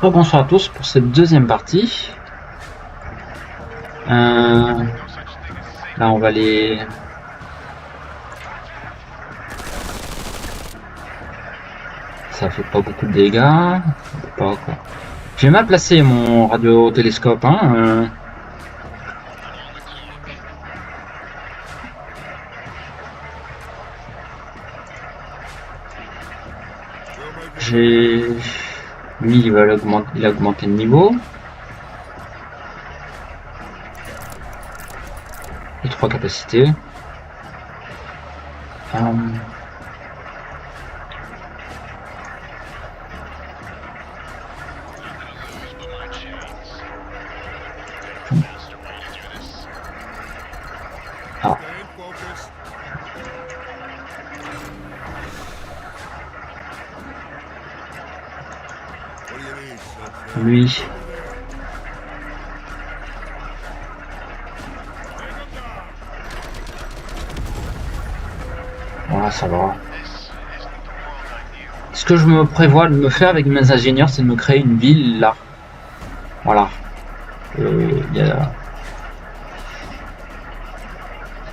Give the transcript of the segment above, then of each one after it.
Bonsoir à tous pour cette deuxième partie. Là, on va les... Ça fait pas beaucoup de dégâts. Pas, quoi. J'ai mal placé mon radiotélescope. Hein, J'ai... Lui, il a augmenté le niveau. Les 3 capacités. Ah. Lui. Voilà, ça va. Ce que je me prévois de me faire avec mes ingénieurs, c'est de me créer une ville là. Voilà. Il y a...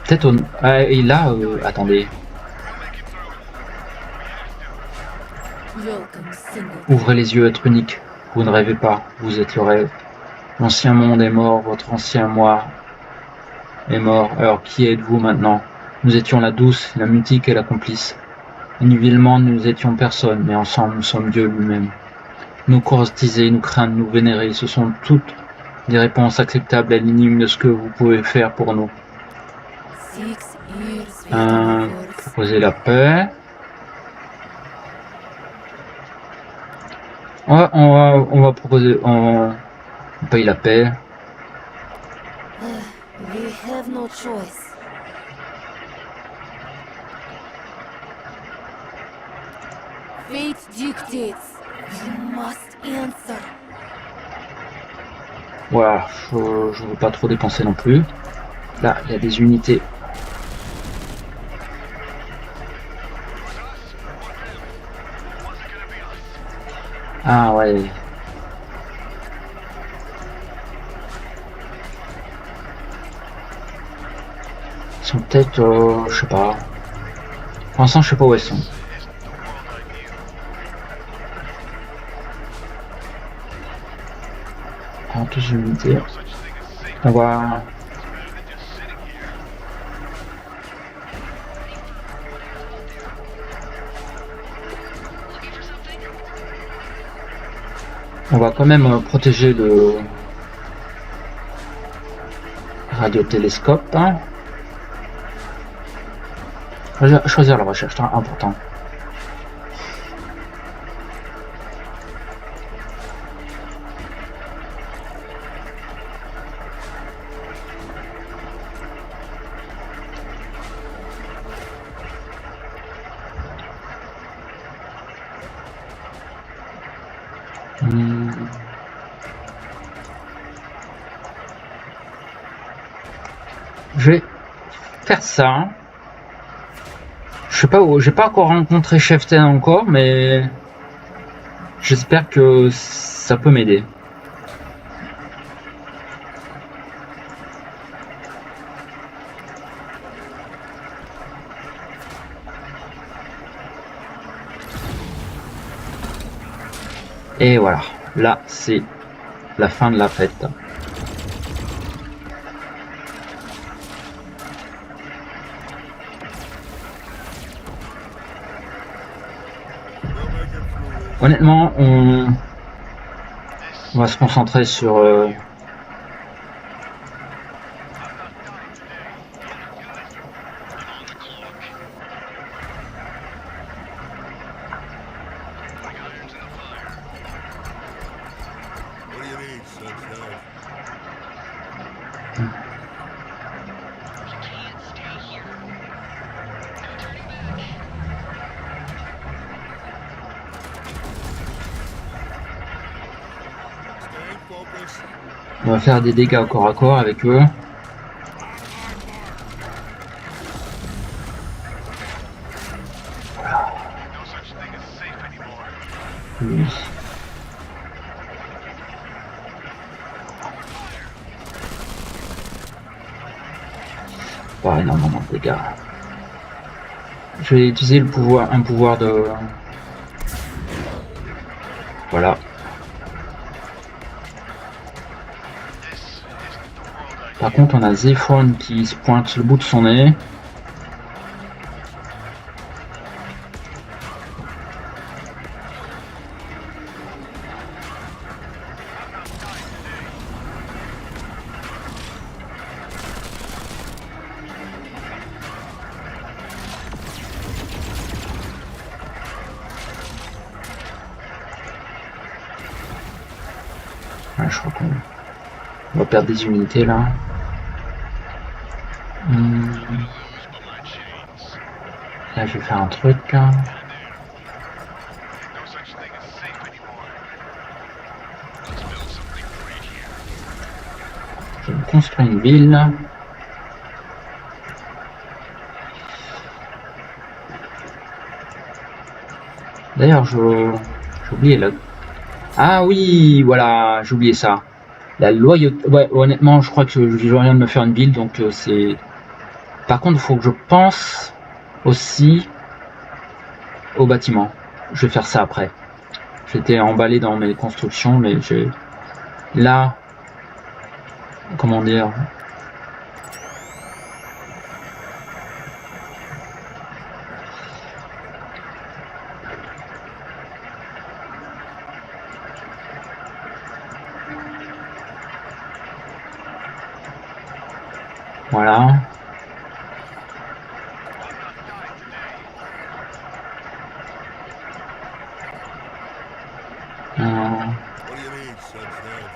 Peut-être on... et là, attendez. Ouvrez les yeux, être unique. Vous ne rêvez pas, vous êtes le rêve. L'ancien monde est mort, votre ancien moi est mort. Alors qui êtes-vous maintenant? Nous étions la douce, la mutique et la complice. Individuellement, nous étions personne, mais ensemble, nous sommes Dieu lui-même. Nous courtiser, nous craindre, nous vénérer, ce sont toutes des réponses acceptables à l'énigme de ce que vous pouvez faire pour nous. Proposer la paix. On va proposer... On paye la paix. We have no choice. Fate dictates. You must answer. Voilà, je veux pas trop dépenser non plus. Là, il y a des unités. Ah ouais. Ils sont peut-être, je sais pas. Pour l'instant, je sais pas où elles sont. Alors, toutes les unités. On va... On va quand même protéger le radiotélescope. Hein. Choisir la recherche, hein, important. Je vais faire ça. Je sais pas où, j'ai pas encore rencontré Cheftain encore, mais j'espère que ça peut m'aider. Et voilà, là c'est la fin de la fête. Honnêtement, on va se concentrer sur on va faire des dégâts au corps à corps avec eux. Oui. Pas énormément de dégâts. Je vais utiliser un pouvoir de... Voilà. Par contre, on a Zephon qui se pointe le bout de son nez. Ouais, je crois qu'on va perdre des unités là. Là, je vais faire un truc. Je vais construire une ville. D'ailleurs, j'ai oublié là. Ah oui, voilà, j'ai oublié ça. La loyauté. Ouais, honnêtement, je crois que je viens de me faire une ville, donc c'est. Par contre, il faut que je pense aussi au bâtiment. Je vais faire ça après. J'étais emballé dans mes constructions, mais j'ai. Là. Comment dire? Voilà. What do you need, Sunshine?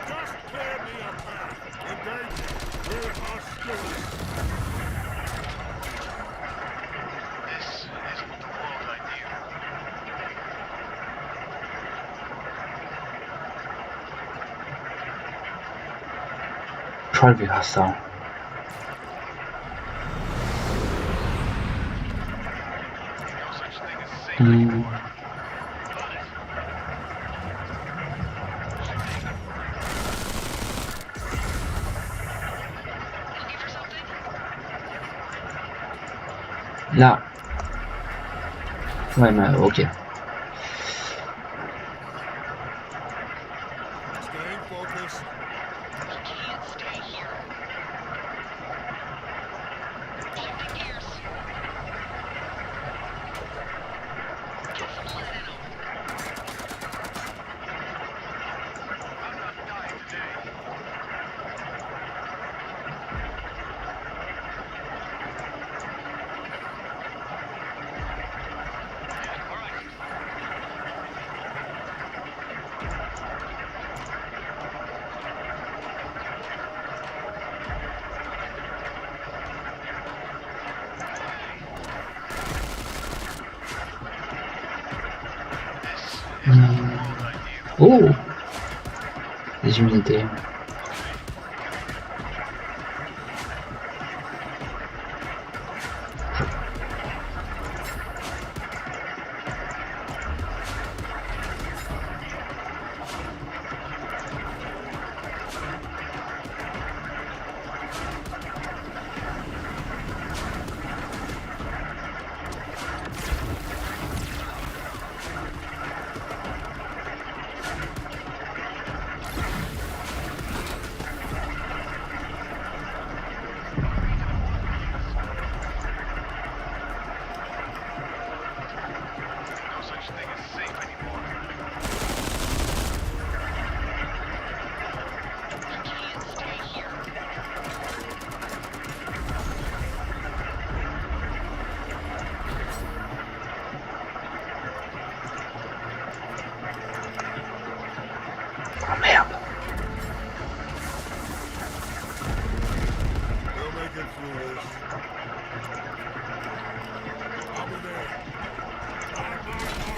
Just clear me a path. Engage with hostility. This isn't the world I knew. Je verra ça. No such thing as safe anymore. Là. Ouais, mais ok. Staying focused. Oh! Les unités. No such thing as safe anymore. Oh merde. We'll make it through this. I'll be there. On my mark.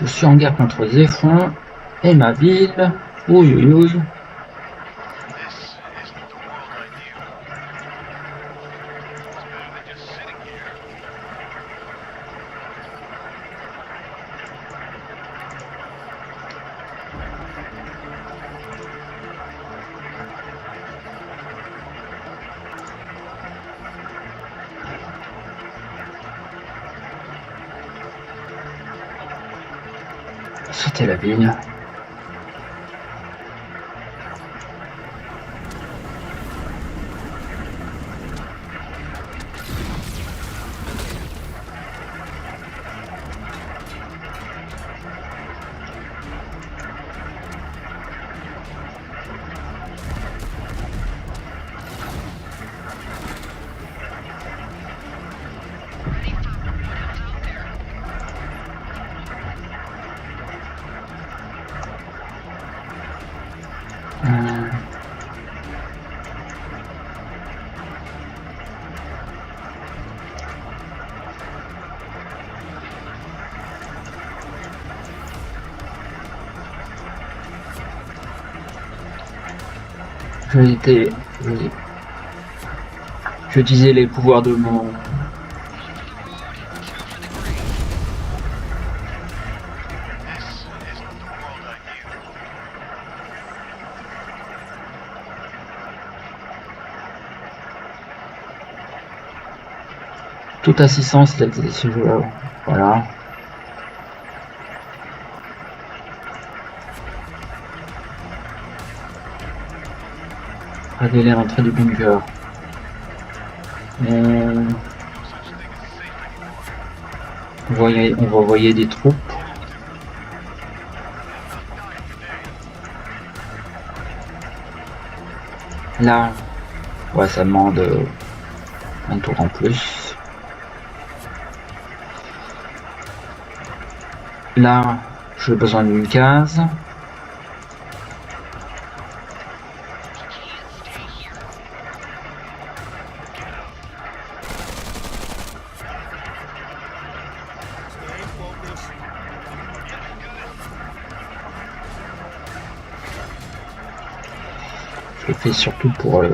Je suis en guerre contre Zéphon et ma ville. Ouïe ouïe ouïe. This isn't the world I knew. It's better than just sitting here. C'était la ville. J'utilisais les pouvoirs de mon... This isn't the world I knew. Toute assistance, il a été ce jeu-là. Voilà. Révéler l'entrée du bunker. On va envoyer des troupes. Là, ouais, ça demande un tour en plus. Là, j'ai besoin d'une case. Stay focused. Je le fais surtout pour We'll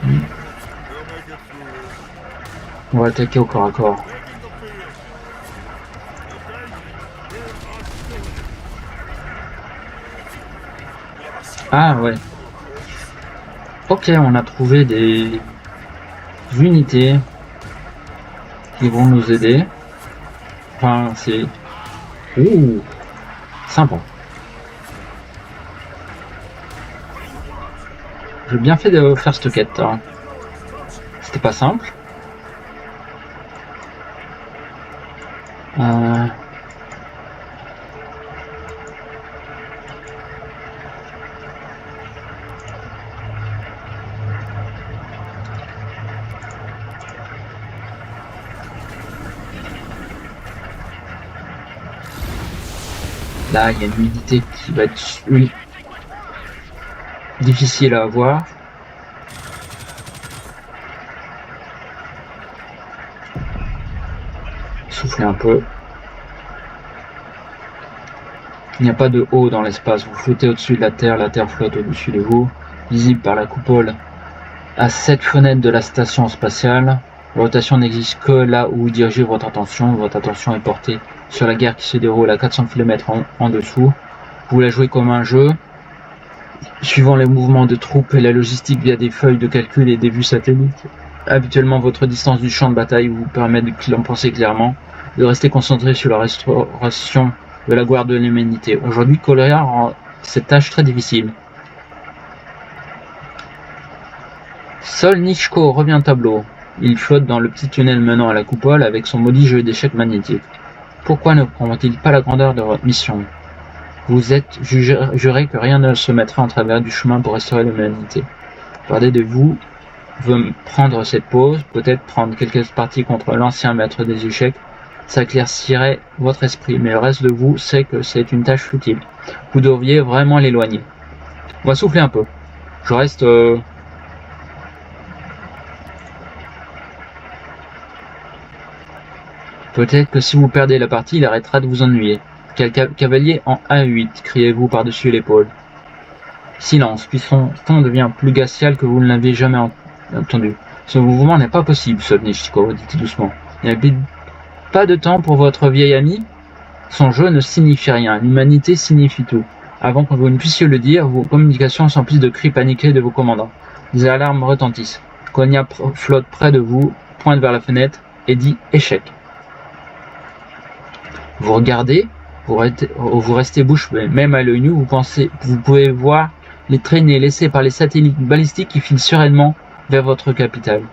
make it through this. on va attaquer au corps à corps. Taking the field. Engaging. We're hostile. Ah ouais. Ok, on a trouvé des unités qui vont nous aider. Enfin, c'est... Ouh, sympa. J'ai bien fait de faire cette quête. Hein. C'était pas simple. Là, il y a une unité qui va être difficile à avoir. Soufflez un peu. Il n'y a pas de haut dans l'espace. Vous flottez au-dessus de la Terre flotte au-dessus de vous. Visible par la coupole à 7 fenêtres de la station spatiale. La rotation n'existe que là où vous dirigez votre attention. Votre attention est portée sur la guerre qui se déroule à 400 km en dessous. Vous la jouez comme un jeu, suivant les mouvements de troupes et la logistique via des feuilles de calcul et des vues satellites. Habituellement, votre distance du champ de bataille vous permet d'en penser clairement, de rester concentré sur la restauration de la gloire de l'humanité. Aujourd'hui, Coloria rend cette tâche très difficile. Solnichko revient au tableau. Il flotte dans le petit tunnel menant à la coupole avec son maudit jeu d'échecs magnétique. Pourquoi ne comprend-il pas la grandeur de votre mission? Vous êtes juré que rien ne se mettra en travers du chemin pour restaurer l'humanité. Pardon de vous veut prendre cette pause, peut-être prendre quelques parties contre l'ancien maître des échecs, ça éclaircirait votre esprit, mais le reste de vous sait que c'est une tâche futile. Vous devriez vraiment l'éloigner. On va souffler un peu. Je reste... Peut-être que si vous perdez la partie, il arrêtera de vous ennuyer. Quel cavalier en A8, criez-vous par-dessus l'épaule. Silence, puis son ton devient plus glacial que vous ne l'avez jamais entendu. Ce mouvement n'est pas possible, Sovnitchko, dit doucement. Il n'y a pas de temps pour votre vieil ami? Son jeu ne signifie rien, l'humanité signifie tout. Avant que vous ne puissiez le dire, vos communications s'emplissent de cris paniqués de vos commandants. Des alarmes retentissent. Konya flotte près de vous, pointe vers la fenêtre et dit « Échec ». Vous regardez, vous restez bouche bée. Même à l'œil nu, vous pouvez voir les traînées laissées par les satellites balistiques qui filent sereinement vers votre capitale.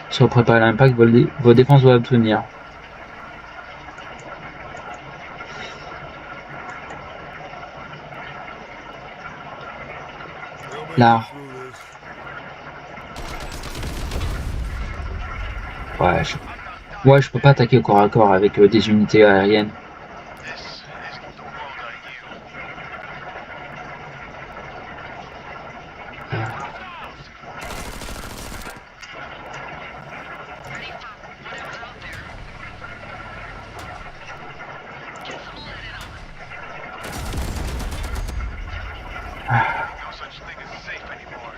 Soyez préparés à l'impact, vos défenses doivent tenir. Là. Ouais, je peux pas attaquer au corps à corps avec des unités aériennes. This isn't the world I knew. No such thing as safe anymore.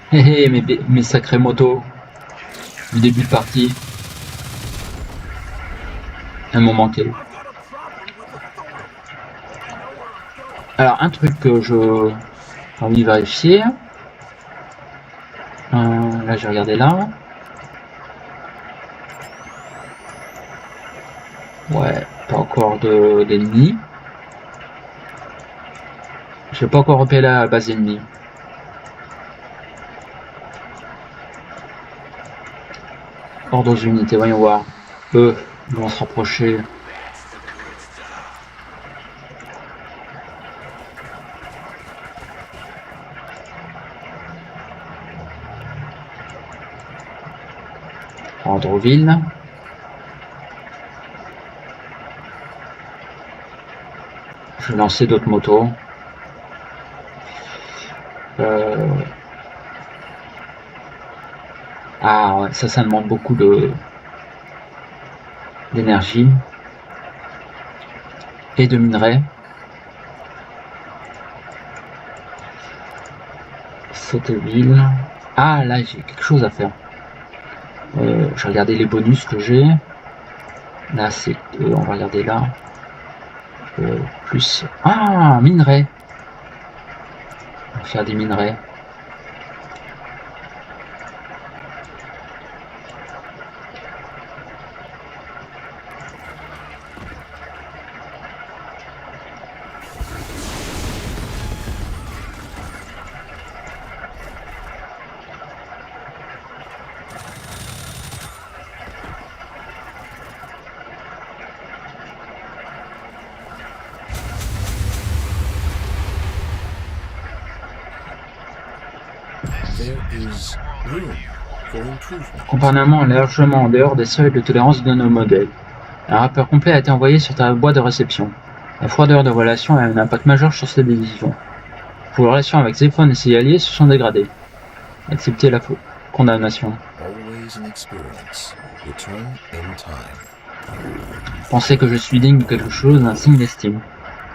Hé hé, mes sacrées motos du début de partie. Elles m'ont manqué. Alors, un truc que j'ai envie de vérifier. Là, j'ai regardé là. Ouais, pas encore d'ennemis. Je n'ai pas encore repéré la base ennemie. Ordre aux unités, voyons voir. Eux, ils vont se rapprocher. Ordre aux villes. Je vais lancer d'autres motos. Ah ouais, ça demande beaucoup d'énergie et de minerais. Cette ville. Ah là j'ai quelque chose à faire. J'ai regardé les bonus que j'ai. Là c'est. On va regarder là. Plus. Ah, minerais. On va faire des minerais. Comparément largement en dehors des seuils de tolérance de nos modèles. Un rapport complet a été envoyé sur ta boîte de réception. La froideur de relation a un impact majeur sur ces décisions. Vos relations avec Zephon et ses alliés se sont dégradées. Acceptez la condamnation. Pensez que je suis digne de quelque chose d'un signe d'estime.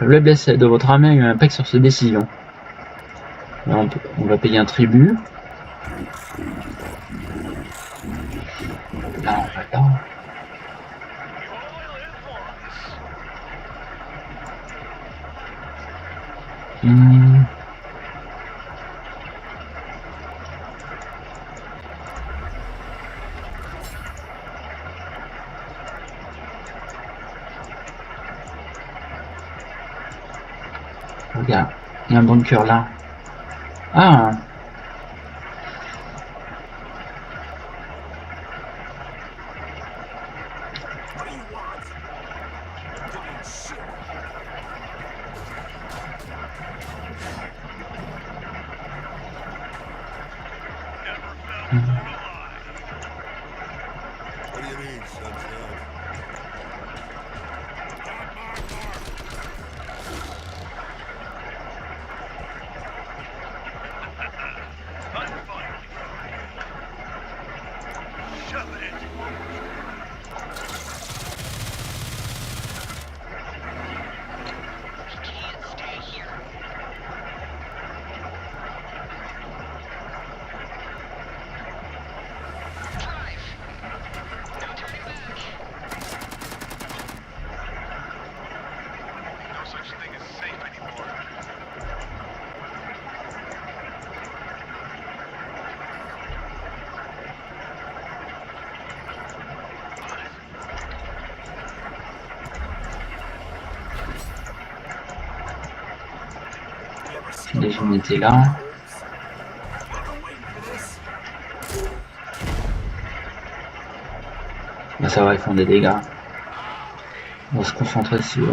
La faiblesse de votre armée a eu un impact sur ces décisions. On va payer un tribut. Là, on va là. Regarde, il y a un bunker là. Ah! you need, sunshine? I'm fine. Shove it. Can't stay here. Drive. No turning back. No such thing as safe anymore. Les unités là. Là, ça va, ils font des dégâts. On va se concentrer sur...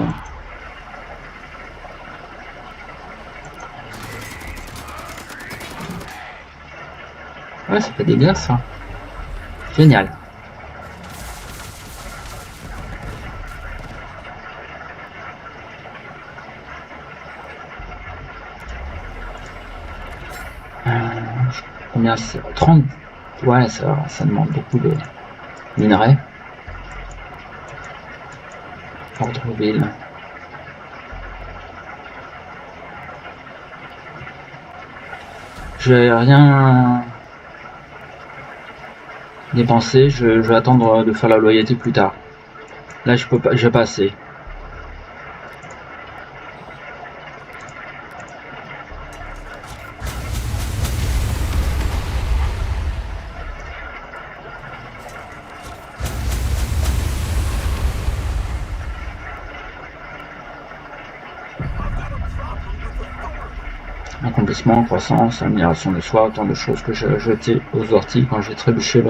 Ouais, ça fait des dégâts, ça. Génial. Combien c'est 30. Ouais, ça demande beaucoup de minerais. Ordreville. Je vais rien dépenser, je vais attendre de faire la loyauté plus tard. Là, je peux pas, j'ai pas assez. Accomplissement, croissance, amélioration de soi, autant de choses que j'ai jetées aux orties quand j'ai trébuché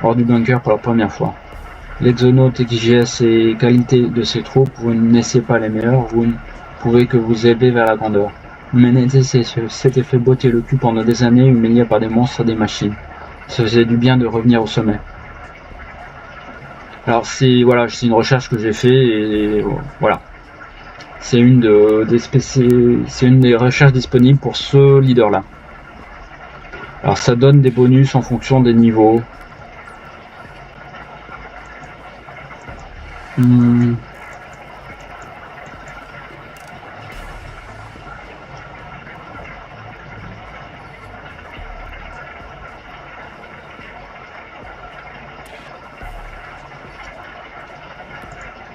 hors du bunker pour la première fois. L'exonaute exigeait ses qualités de ses troupes, vous ne naissez pas les meilleurs, vous ne pouvez que vous élever vers la grandeur. L'humanité s'était fait botter le cul pendant des années, humiliée par des monstres et des machines. Ça faisait du bien de revenir au sommet. Alors c'est une recherche que j'ai fait et voilà. C'est une des recherches disponibles pour ce leader là. Alors ça donne des bonus en fonction des niveaux.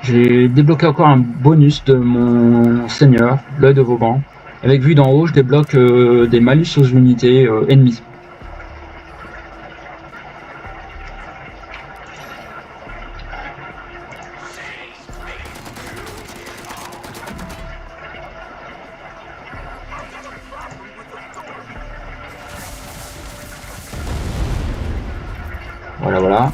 J'ai débloqué encore un bonus de mon seigneur, l'œil de Vauban. Avec vue d'en haut, je débloque des malus aux unités ennemies. Voilà.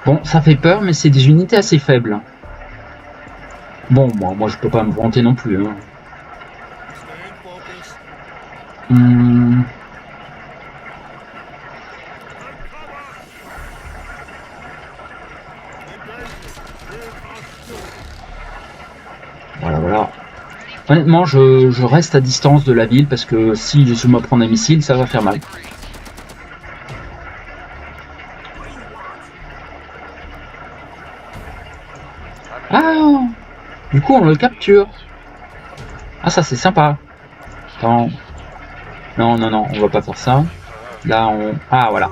Bon, ça fait peur, mais c'est des unités assez faibles. Bon, moi je peux pas me vanter non plus. Hein. Voilà. Honnêtement, je reste à distance de la ville parce que si je me prends un missile, ça va faire mal. Ah, du coup on le capture. Ah, ça c'est sympa. Attends. Non, on va pas faire ça. Là on... Ah, voilà.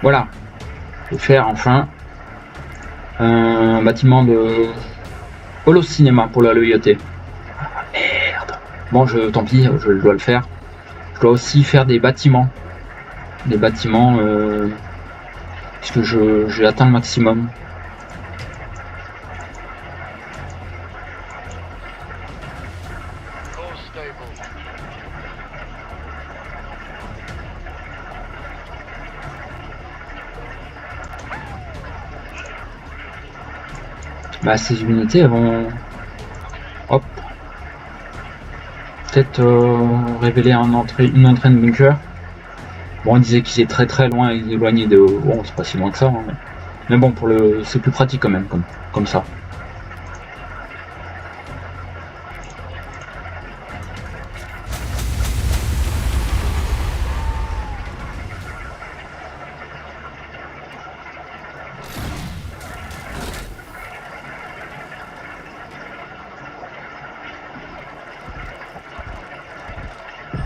Voilà, je vais faire enfin un bâtiment de holo cinéma pour la loyauté. Ah, merde. Bon, tant pis, je dois le faire. Je dois aussi faire des bâtiments. Des bâtiments, puisque j'ai atteint le maximum. Call stable. Bah, ces unités, elles vont... Hop. Peut-être révéler une entrée de bunker. Bon, on disait qu'ils étaient très loin, éloignés de... Bon, c'est pas si loin que ça. Hein. Mais bon, c'est plus pratique quand même, comme ça.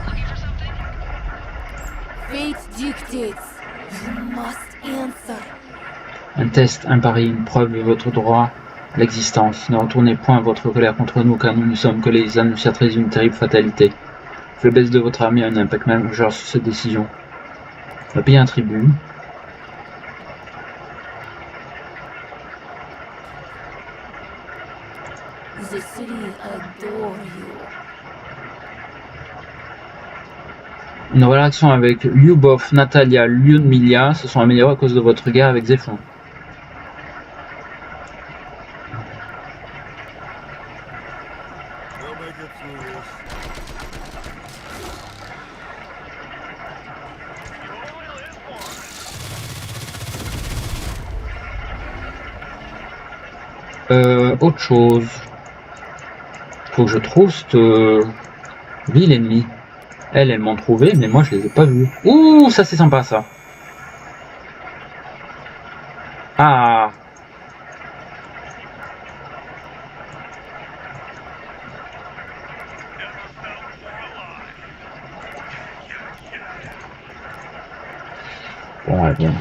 Looking for something? Fate dictates. You must answer. Un test, un pari, une preuve de votre droit à l'existence. Ne retournez point votre colère contre nous, car nous ne sommes que les annonciatrices d'une terrible fatalité. La baisse de votre armée a un impact majeur sur cette décision. On va payer un tribut. The city adore you. Une relation avec Lyubov, Natalia, Lyudmila se sont améliorées à cause de votre guerre avec Zéphon. We'll make it through this. Autre chose. Faut que je trouve cette ville ennemie. Elles m'ont trouvé, mais moi je les ai pas vues. Ouh, ça c'est sympa ça. Ah. Bon, ouais, bien.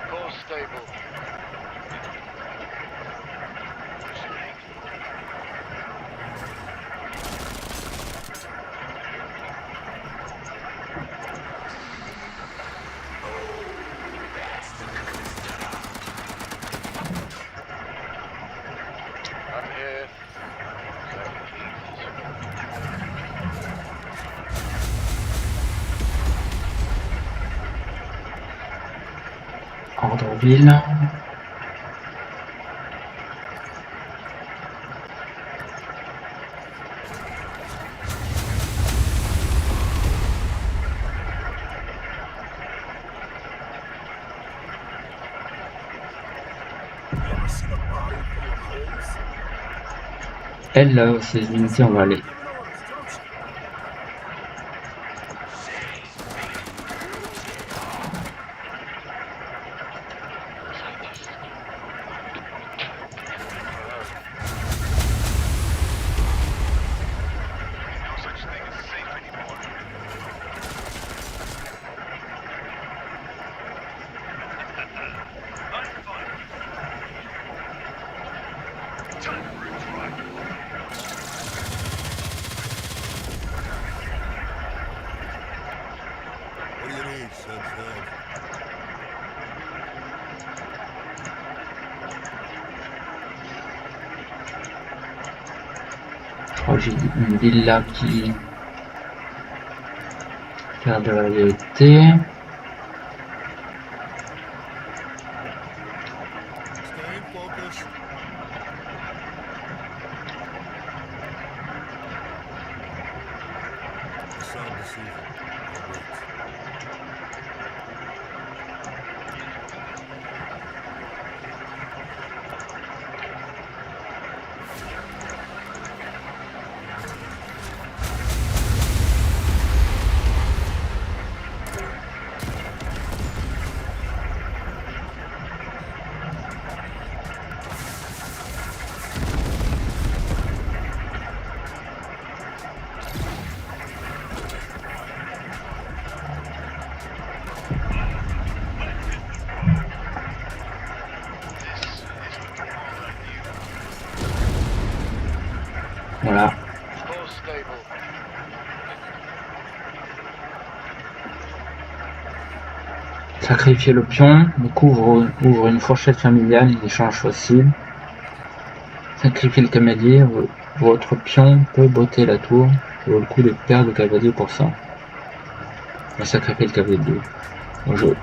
Call stable. I'm here. Ordreville. Elle, ces unités, on va aller. No such thing as safe anymore. I'm fine. Time for a drive. What do you need, Sunshine? Je crois que j'ai une ville là qui garde la vérité. Staying focused. The sound deceiving. I'll wait. Sacrifier le pion, le couvre ouvre une fourchette familiale, une échange facile. Sacrifier le cavalier, votre pion peut botter la tour. Ça vaut le coup de perdre le cavalier pour ça. On va sacrifier le cavalier. Bon jeu.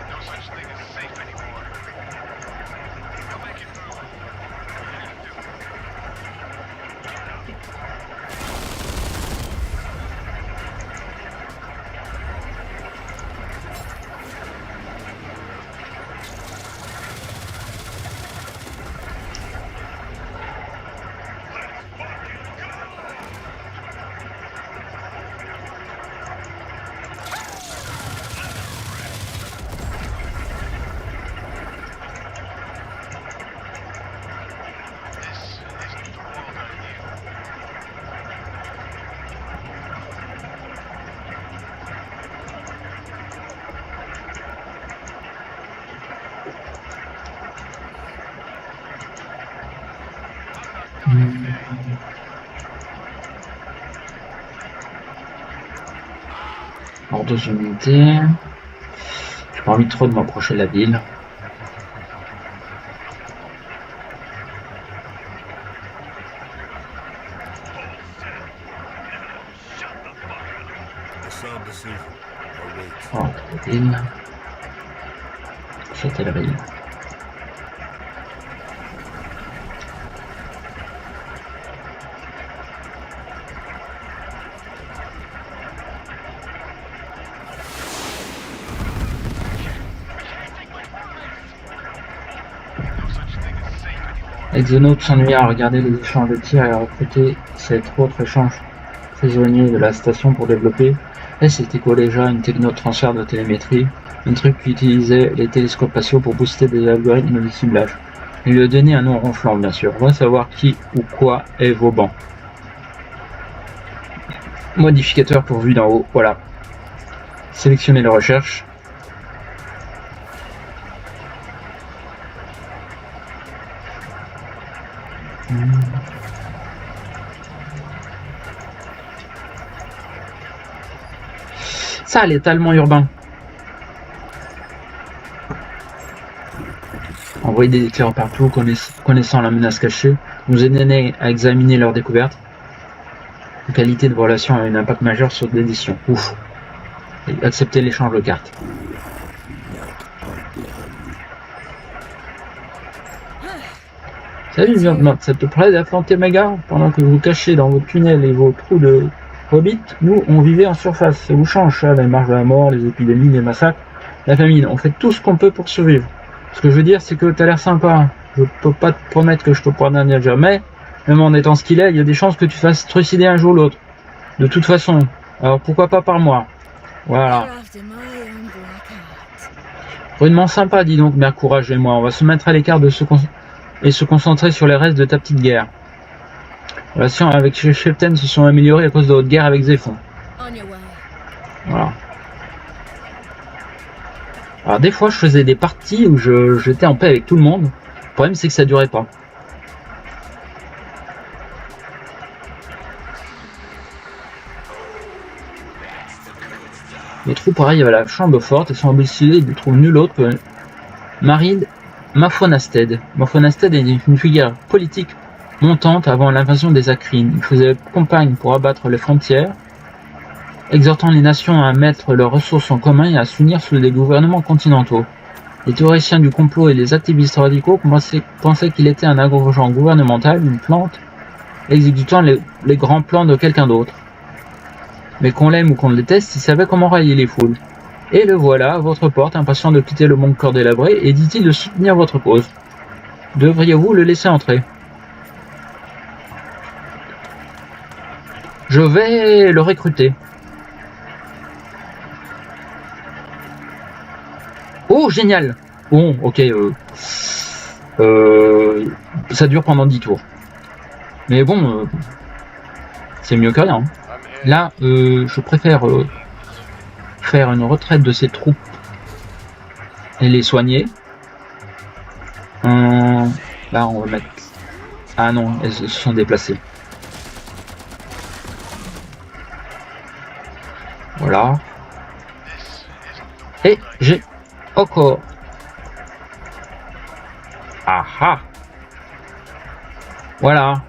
No such thing as safe anymore. You'll make it through. This isn't the world I knew. Alors 2 unités. J'ai pas envie trop de m'approcher de la ville. A sound decision. I wait. Oh, la ville. C'était la ville. No such thing as safe anymore. Exonaut s'ennuya à regarder les échanges de tirs et à recruter cet autre échange prisonnier de la station pour développer. Et c'était quoi déjà une techno de transfert de télémétrie, un truc qui utilisait les télescopes spatiaux pour booster des algorithmes de ciblage. Il lui a donné un nom ronflant bien sûr. On va savoir qui ou quoi est Vauban. Modificateur pour vue d'en haut, voilà. Sélectionner les recherches. Ça, l'étalement urbain. Envoyer des éclairs partout, connaissant la menace cachée, nous aider à examiner leur découverte. La qualité de vos relations a un impact majeur sur l'édition. Ouf. Et accepter l'échange de cartes. Salut lieutenant, ça te plaît d'affronter ma gare? Pendant que vous cachez dans vos tunnels et vos trous de hobbit, nous on vivait en surface. Ça vous change ça, les marges de la mort, les épidémies, les massacres, la famine. On fait tout ce qu'on peut pour survivre. Ce que je veux dire, c'est que t'as l'air sympa. Je peux pas te promettre que je te pardonnerai jamais. Même en étant ce qu'il est, il y a des chances que tu fasses trucider un jour ou l'autre. De toute façon. Alors pourquoi pas par moi? Voilà. Rudement sympa, dis donc, mère Courage et moi. On va se mettre à l'écart de et se concentrer sur les restes de ta petite guerre. Les relations avec Shepten se sont améliorées à cause de votre guerre avec Zéphon. Voilà. Alors des fois je faisais des parties où j'étais en paix avec tout le monde. Le problème c'est que ça durait pas. Les troupes arrivent à la chambre forte et sont obligés et ne trouvent nul autre que Marid Mafonasted. Mafonasted est une figure politique montante avant l'invasion des Acrines. Il faisait campagne pour abattre les frontières, exhortant les nations à mettre leurs ressources en commun et à s'unir sous des gouvernements continentaux. Les théoriciens du complot et les activistes radicaux pensaient qu'il était un agent gouvernemental, une plante, exécutant les grands plans de quelqu'un d'autre. Mais qu'on l'aime ou qu'on le déteste, il savait comment railler les foules. Et le voilà, à votre porte, impatient de quitter le monde corps délabré, et dit-il de soutenir votre cause. Devriez-vous le laisser entrer? Je vais le recruter. Oh, génial! Bon, ok, ça dure pendant 10 tours. Mais bon, c'est mieux que rien. I'm here. Là, je préfère faire une retraite de ces troupes et les soigner. Là, on va mettre... Ah non, elles se sont déplacées. Voilà. This isn't Et j'ai encore. Ah ah. Voilà.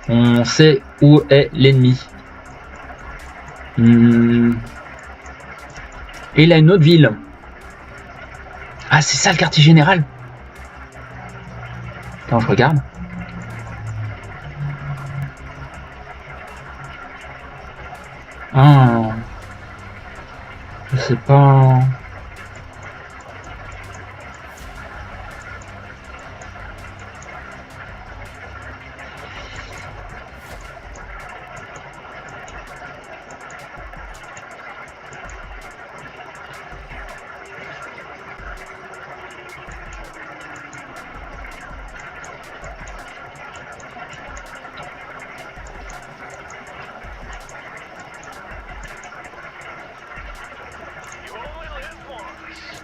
On sait où est l'ennemi. Et il a une autre ville. Ah, c'est ça le quartier général. Attends, je regarde. Ah. Je sais pas. you only live once.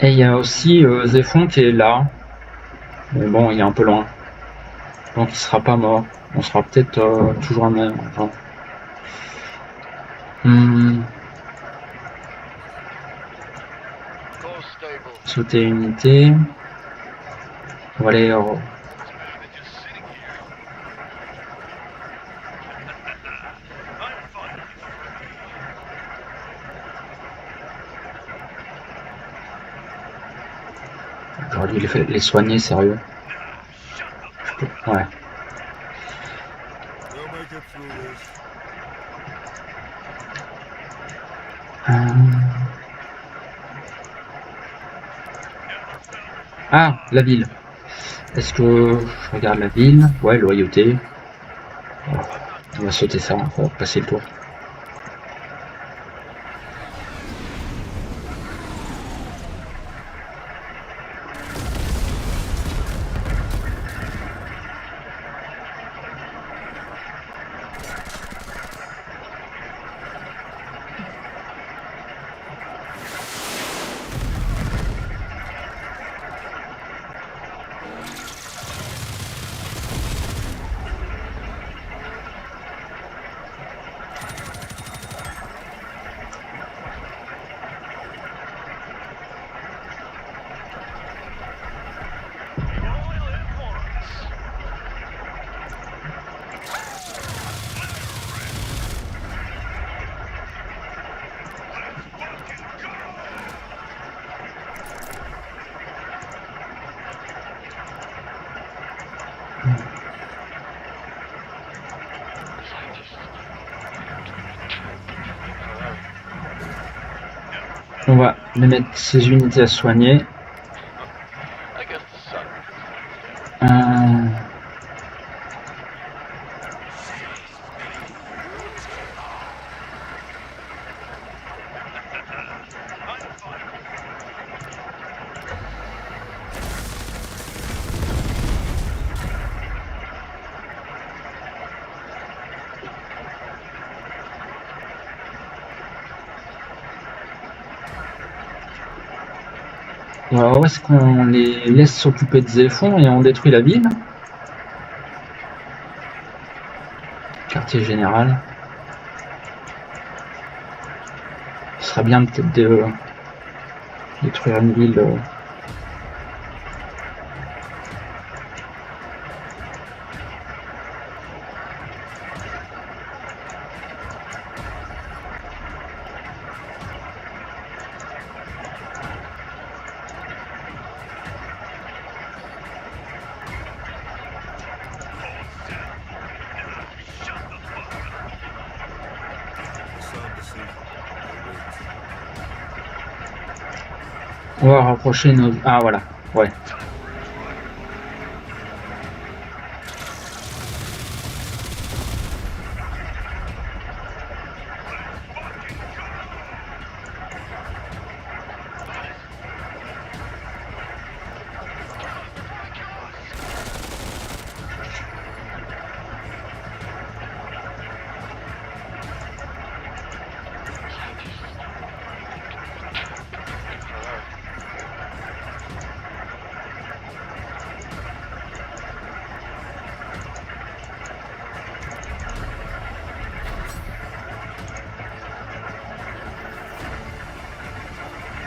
Et il y a aussi Zéphon qui est là. Mais bon, il est un peu loin. Donc il sera pas mort. On sera peut-être toujours un même. Enfin. Call stable. Sauter unité. On va aller. This man is just sitting here. I'm fine. J'aurais dû les soigner, sérieux. Ouais. They'll make it through this. Ah, la ville. Est-ce que je regarde la ville? Ouais, loyauté. On va sauter ça, on va passer le tour. On va les mettre ces unités à soigner. I guess the sun. Alors, où est-ce qu'on les laisse s'occuper de Zéphon et on détruit la ville? Quartier général. Ce serait bien peut-être de détruire une ville. Sound asleep. On va rapprocher nos... Ah voilà, ouais.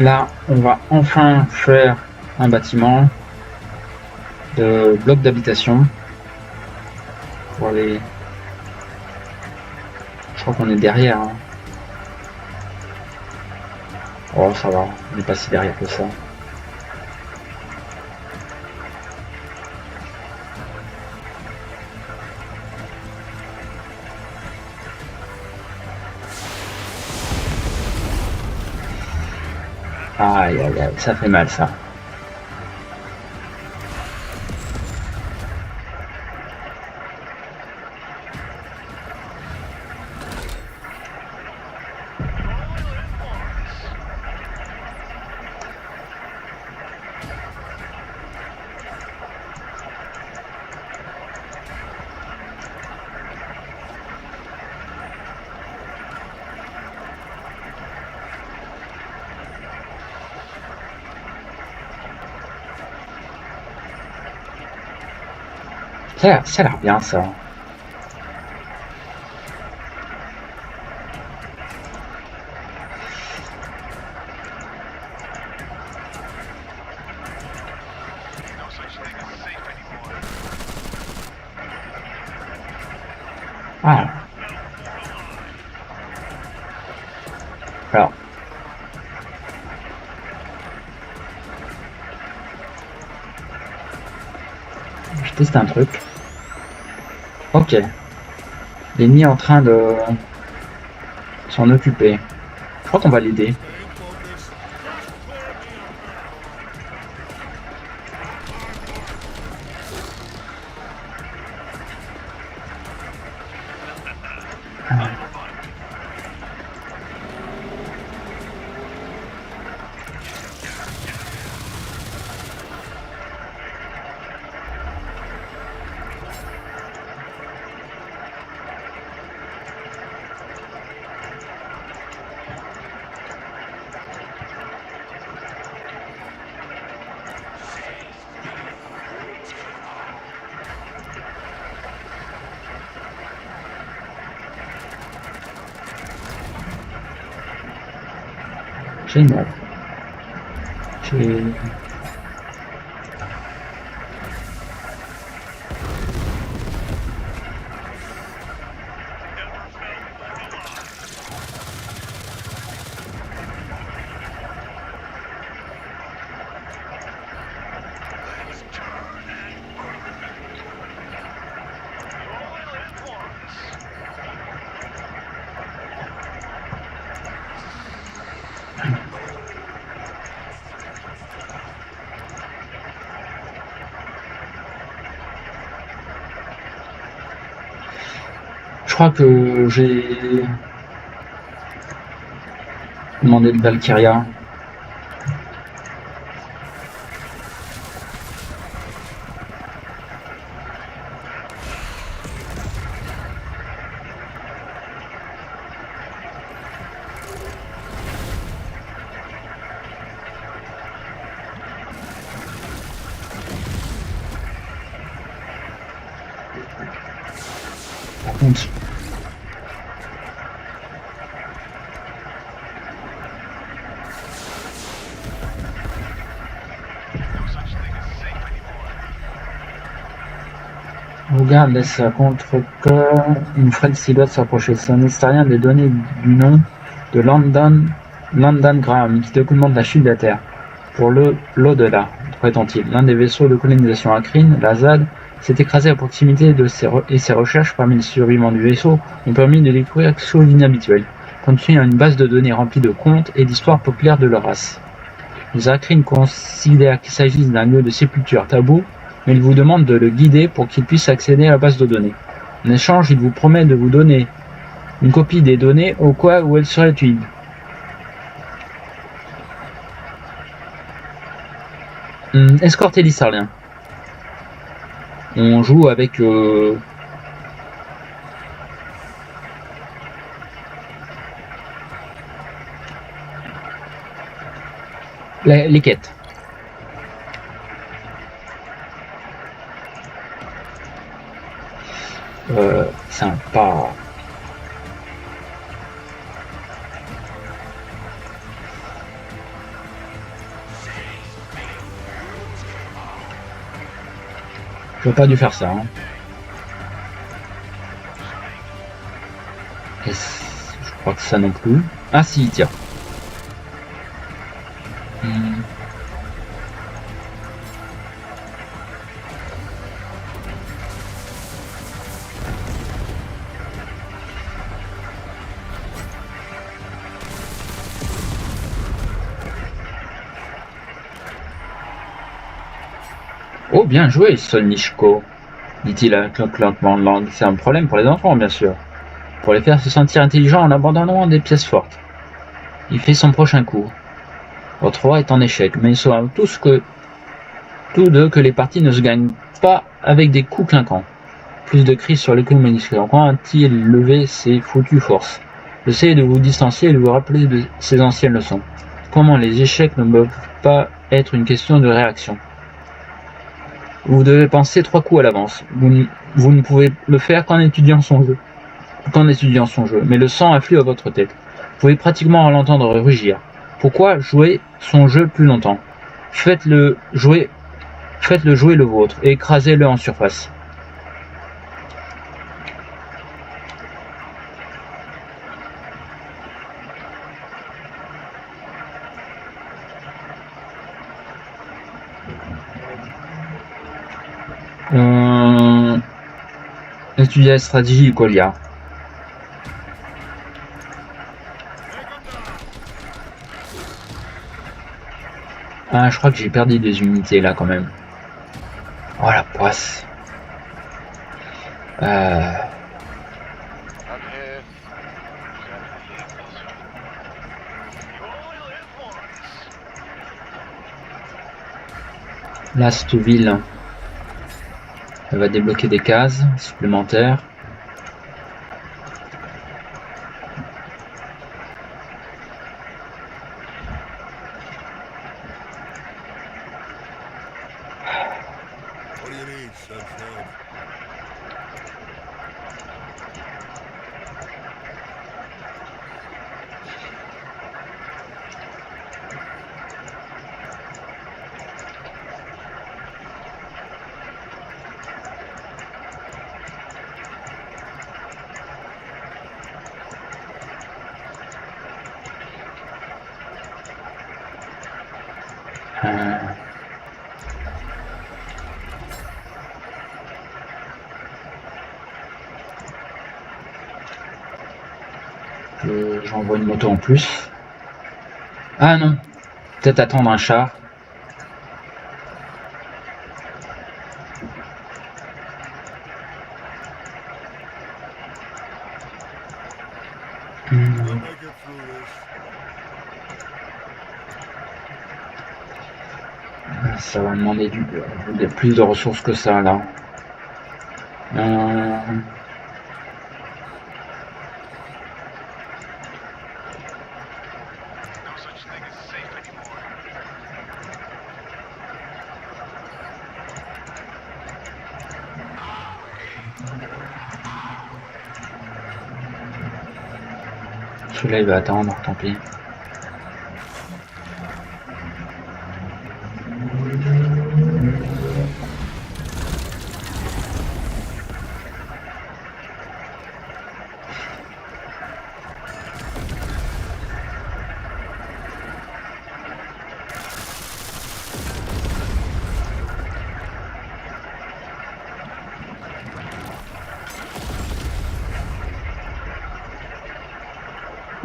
Là, on va enfin faire un bâtiment de blocs d'habitation pour les... Je crois qu'on est derrière. Hein. Oh, ça va, on n'est pas si derrière que ça. Aïe, aïe, aïe, ça fait mal, ça. Ça a l'air bien, ça. No such thing as safe anymore. Ah. Alors. Je teste un truc. Ok. L'ennemi est en train de s'en occuper. Je crois qu'on va l'aider. Génial. Je crois que j'ai demandé de Valkyria. Par contre, No such thing as safe anymore. regarde laisse contre-cœur une frêle silhouette s'approcher. C'est un historien des données du nom de Landon Graham qui documente la chute de la Terre. Pour l'au-delà, prétend-il, l'un des vaisseaux de colonisation Akryn, la ZAD, s'est écrasé à proximité de ses recherches parmi les survivants du vaisseau ont permis de découvrir quelque chose d'inhabituel, contenant une base de données remplie de contes et d'histoires populaires de leur race. Les Akryn considèrent qu'il s'agit d'un lieu de sépulture tabou, mais ils vous demandent de le guider pour qu'il puisse accéder à la base de données. En échange, il vous promet de vous donner une copie des données au cas où elles seraient utiles. Escorter l'Isarlien. On joue avec les quêtes. Sympa. J'aurais pas dû faire ça. Hein. Et je crois que ça non plus. Ah si, tiens. Oh, bien joué, Solnichko, dit-il avec un claquement de langue. C'est un problème pour les enfants, bien sûr. Pour les faire se sentir intelligents en abandonnant des pièces fortes. Il fait son prochain coup. Votre roi est en échec, mais ils sauront tous deux que les parties ne se gagnent pas avec des coups clinquants. Plus de cris sur les communistes. Quand a-t-il levé ses foutues forces? Essayez de vous distancier et de vous rappeler de ses anciennes leçons. Comment les échecs ne peuvent pas être une question de réaction. Vous devez penser 3 coups à l'avance. Vous ne pouvez le faire qu'en étudiant son jeu. Mais le sang afflue à votre tête. Vous pouvez pratiquement l'entendre rugir. Pourquoi jouer son jeu plus longtemps? Faites-le jouer le vôtre et écrasez-le en surface. Étudier la stratégie, Kolia. Ah, je crois que j'ai perdu des unités là quand même. Oh la poisse. Up ahead. Là, cette ville, elle va débloquer des cases supplémentaires. What do you need, Sunshine? J'envoie une moto en plus. Ah non, peut-être attendre un char. We'll make it through this. Ça va demander plus de ressources que ça là. No such thing as safe anymore. Celui-là il va attendre, tant pis.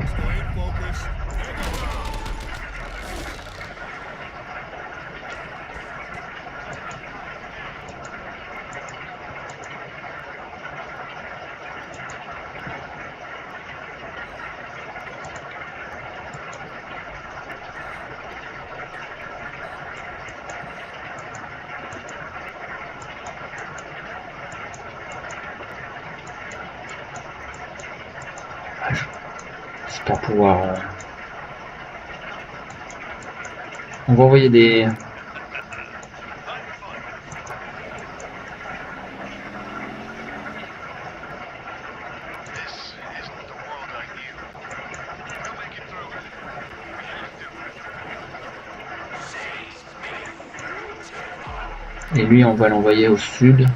Stay focused. Take it down. J'espère pouvoir... On va envoyer des... This isn't the world I knew. We'll make it through. We have to. Et lui, on va l'envoyer au sud.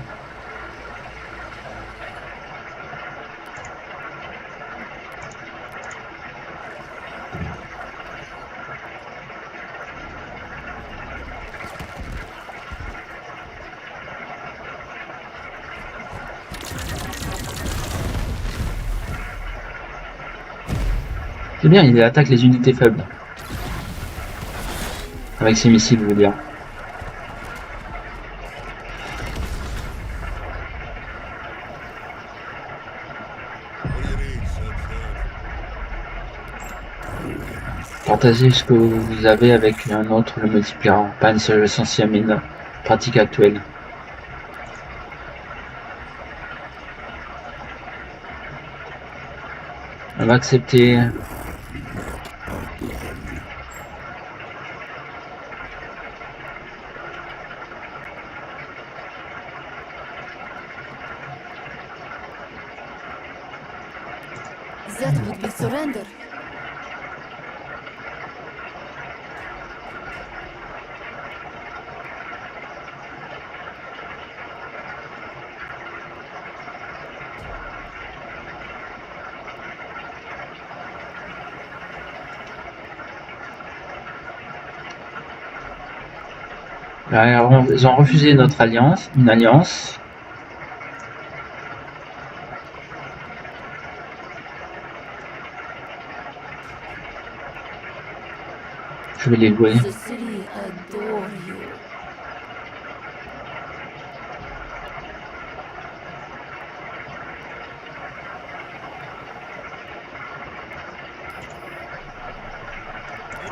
C'est bien, il attaque les unités faibles. Avec ses missiles, je veux dire. What do you need, Sunshine? Partagez ce que vous avez avec un autre, le multipliant. Pas une seule essentielle mine pratique actuelle. On va accepter. That would be surrender. Alors, ils ont refusé notre alliance, une alliance. Je vais les louer. The city adore you.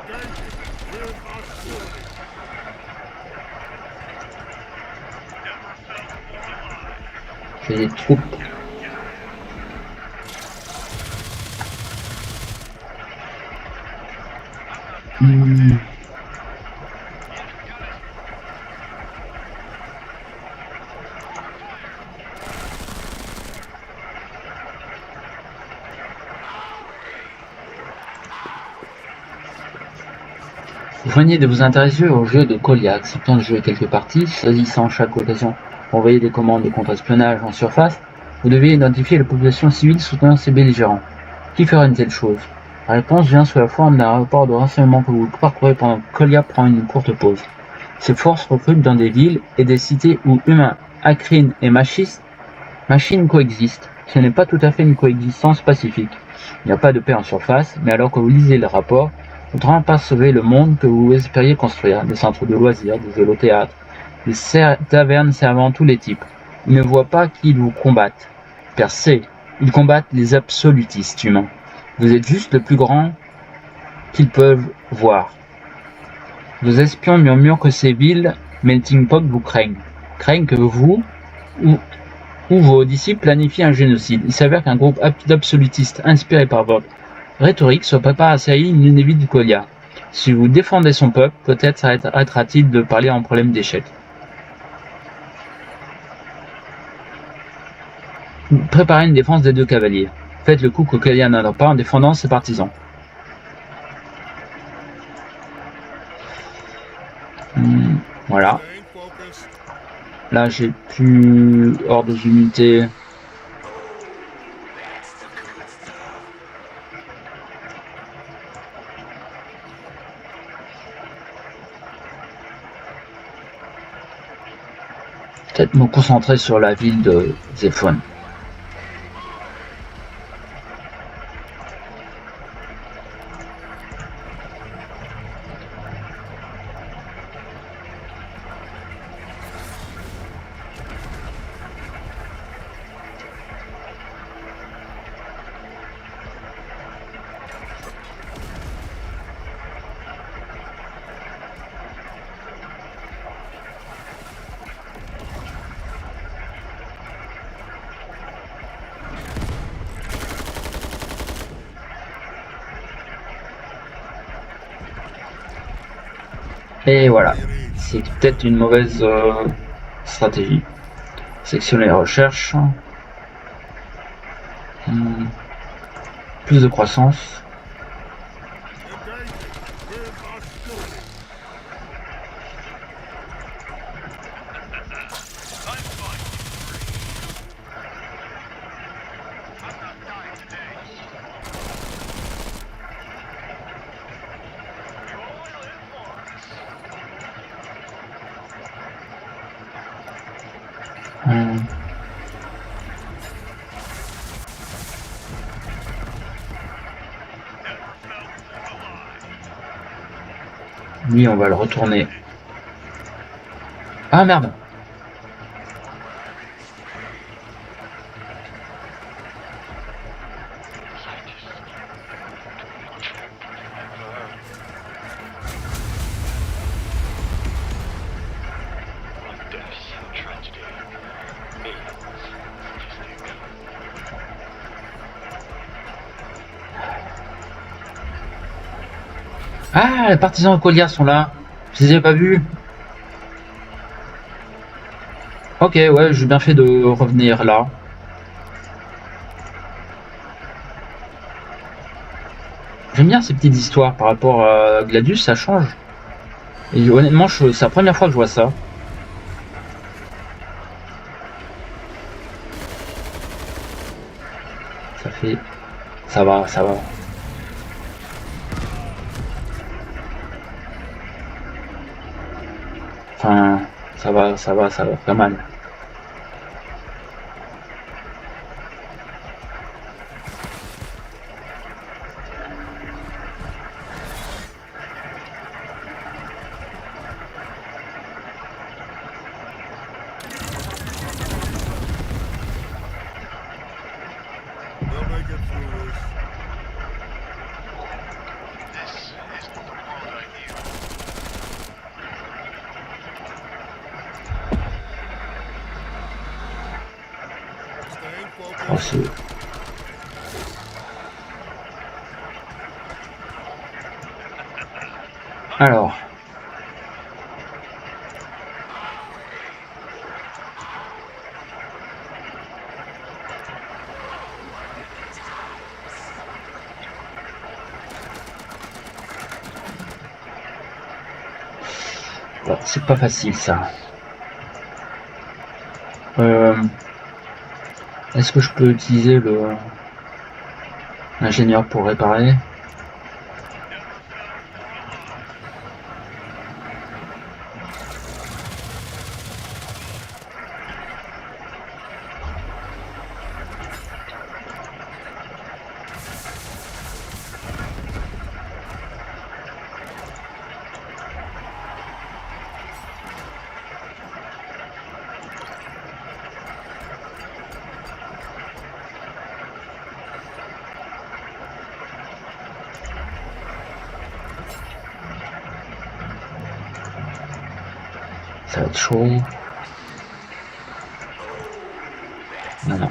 Engaging with hostility. J'ai des troupes. Vous veniez de vous intéresser au jeu de Kolia, acceptant de jouer quelques parties, choisissant chaque occasion pour envoyer des commandes de contre-espionnage en surface. Vous devez identifier les populations civiles soutenant ces belligérants. Qui ferait une telle chose? La réponse vient sous la forme d'un rapport de renseignement que vous parcourez pendant que Kolia prend une courte pause. Ces forces recrutent dans des villes et des cités où humains, acrines et machines coexistent. Ce n'est pas tout à fait une coexistence pacifique. Il n'y a pas de paix en surface, mais alors que vous lisez le rapport, vous transpercevez le monde que vous espériez construire, des centres de loisirs, des holothéâtres, des tavernes servant tous les types. Ils ne voient pas qu'ils vous combattent. Percés, ils combattent les absolutistes humains. Vous êtes juste le plus grand qu'ils peuvent voir. Vos espions murmurent que ces villes melting pot vous craignent. Craignent que vous ou vos disciples planifient un génocide. Il s'avère qu'un groupe d'absolutistes inspiré par votre rhétorique se prépare à assaillir une ville du Kolia. Si vous défendez son peuple, peut-être arrêtera-t-il de parler en problème d'échec. Préparez une défense des 2 cavaliers. Faites le coup que Kolia n'adore pas en défendant ses partisans. Voilà. Staying focused. Là, j'ai plus hors des unités. Peut-être me concentrer sur la ville de Zéphone. Et voilà, c'est peut-être une mauvaise stratégie. Sectionner les recherches. Plus de croissance. Engaging with hostility. Lui, on va le retourner. Ah merde! Ah, les partisans de Colia sont là. Je les ai pas vus. Ok, ouais, j'ai bien fait de revenir là. J'aime bien ces petites histoires par rapport à Gladius, ça change. Et honnêtement, c'est la première fois que je vois ça. Ça fait... Ça va, ça va. Enfin, ça va pas mal. They'll make it through this. This isn't the world I knew. Staying Oh, focused. c'est... Alors... Bon, c'est pas facile ça. Est-ce que je peux utiliser l'ingénieur pour réparer? Ça va être chaud. Non, non.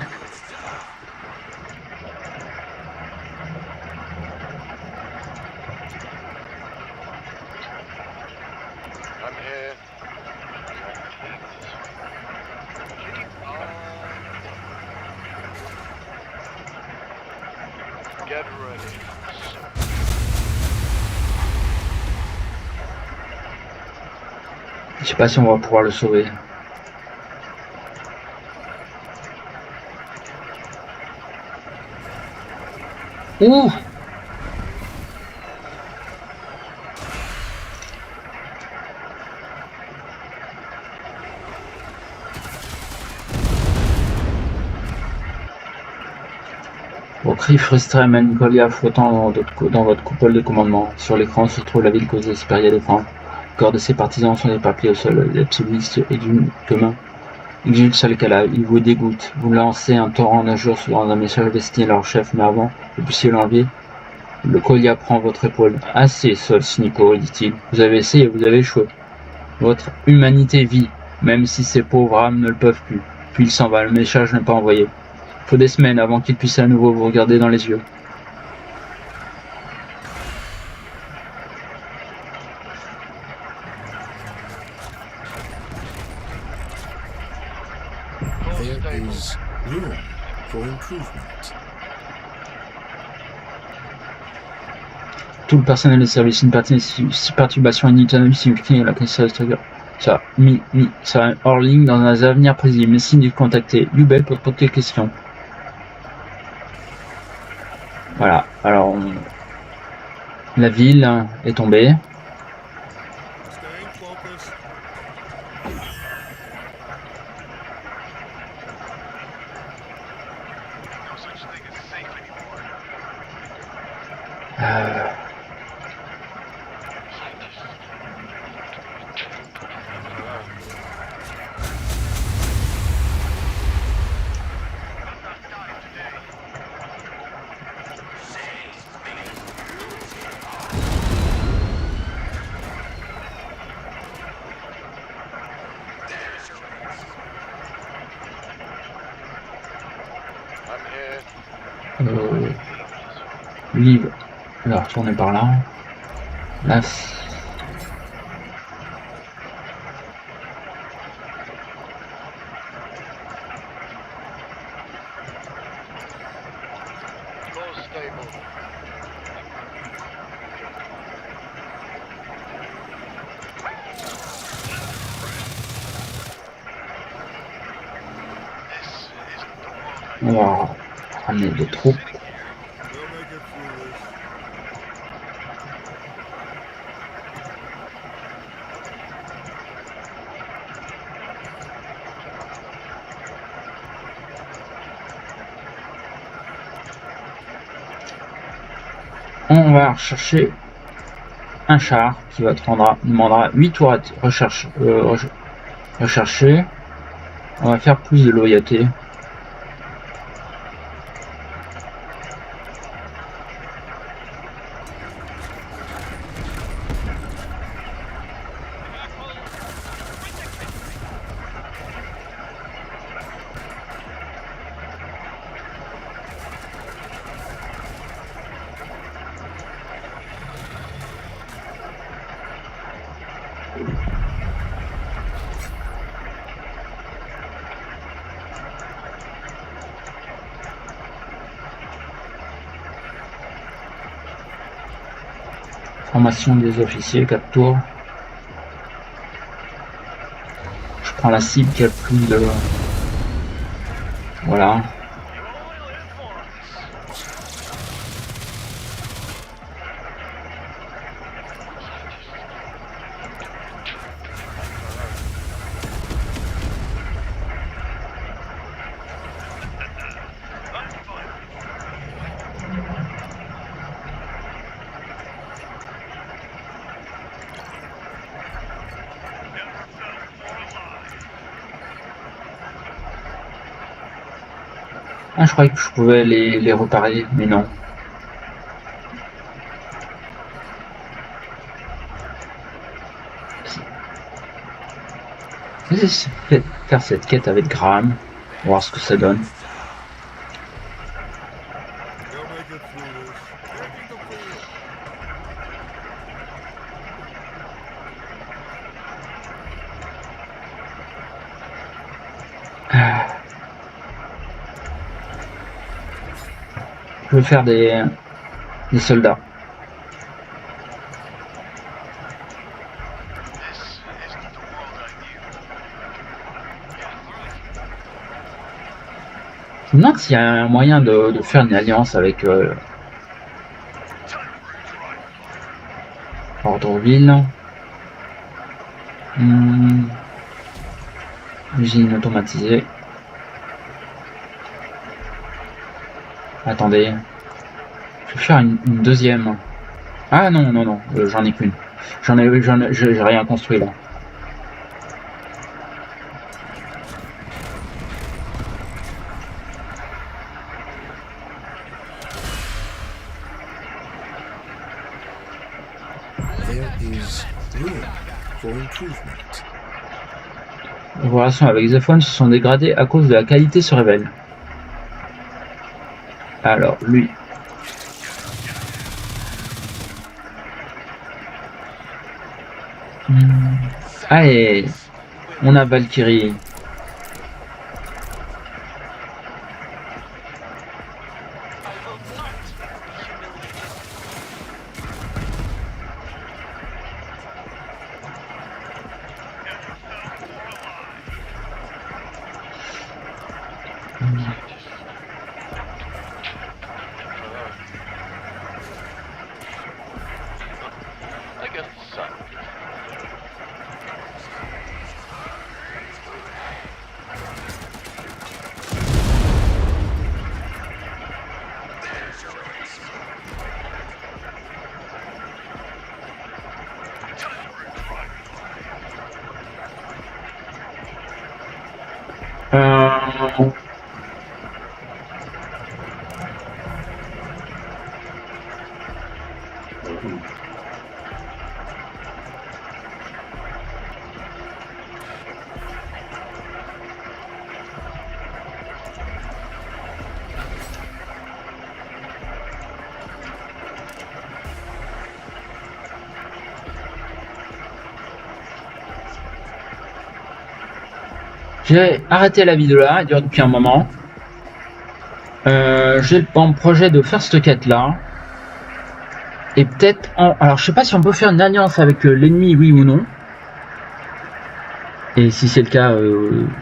I'm here. Get ready. Je sais pas si on va pouvoir le sauver. Ouh! Vos cris frustrés amènent Colia flottant dans votre coupole de commandement. Sur l'écran se trouve la ville que vous espériez défendre. Le corps de ses partisans sont éparpillés au sol. Les pseudistes exultent sur les calages. Ils vous dégoûtent. Vous lancez un torrent nageur dans un message destiné à leur chef, mais avant, vous puissiez l'enlever. Le Colia prend votre épaule. Assez, Sol Snico, dit-il. Vous avez essayé, vous avez échoué. Votre humanité vit, même si ces pauvres âmes ne le peuvent plus. Puis il s'en va, le message n'est pas envoyé. Il faut des semaines avant qu'il puisse à nouveau vous regarder dans les yeux. There is room for improvement. Tout le personnel des services, une perturbation inutile signifie la question ça a hors ligne dans un avenir prévisible. Merci de contacter Ubel pour toutes les questions. Voilà, alors la ville est tombée. Staying focused. I'm here. Lui, il va retourner par là. Là, Close stable. This isn't the world on va ramener des troupes. We'll make it through this. On va rechercher un char qui va demandera 8 tours à rechercher. On va faire plus de loyauté. Formation des officiers, 4 tours. Je prends la cible qui a le plus de... Voilà. Ah, je croyais que je pouvais les réparer, mais non. Je vais essayer de faire cette quête avec Graham, voir ce que ça donne. We'll make it through this. Taking the field. Je vais faire des soldats. This isn't the world I knew. Je me demande s'il y a un moyen de faire une alliance avec Ordreville. Usine automatisée. Attendez. Je vais faire une deuxième. Ah non, non, non, j'en ai qu'une. J'ai rien construit là. There is room for improvement. Les relations avec Zephon se sont dégradées à cause de la qualité se révèle. Alors, lui. Allez, on a Valkyrie. I guess so. J'ai arrêté la vidéo là, elle dure depuis un moment. J'ai le projet de faire cette quête là. Et peut-être alors je sais pas si on peut faire une alliance avec l'ennemi, oui ou non. Et si c'est le cas,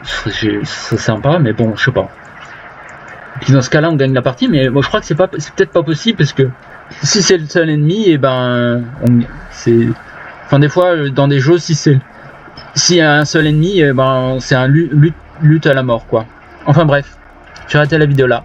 c'est sympa, mais bon, je sais pas. Puis dans ce cas-là, on gagne la partie, mais moi je crois que c'est peut-être pas possible parce que si c'est le seul ennemi, et ben, enfin des fois dans des jeux, s'il y a un seul ennemi, et ben c'est un lutte à la mort quoi. Enfin bref, j'ai arrêté la vidéo là.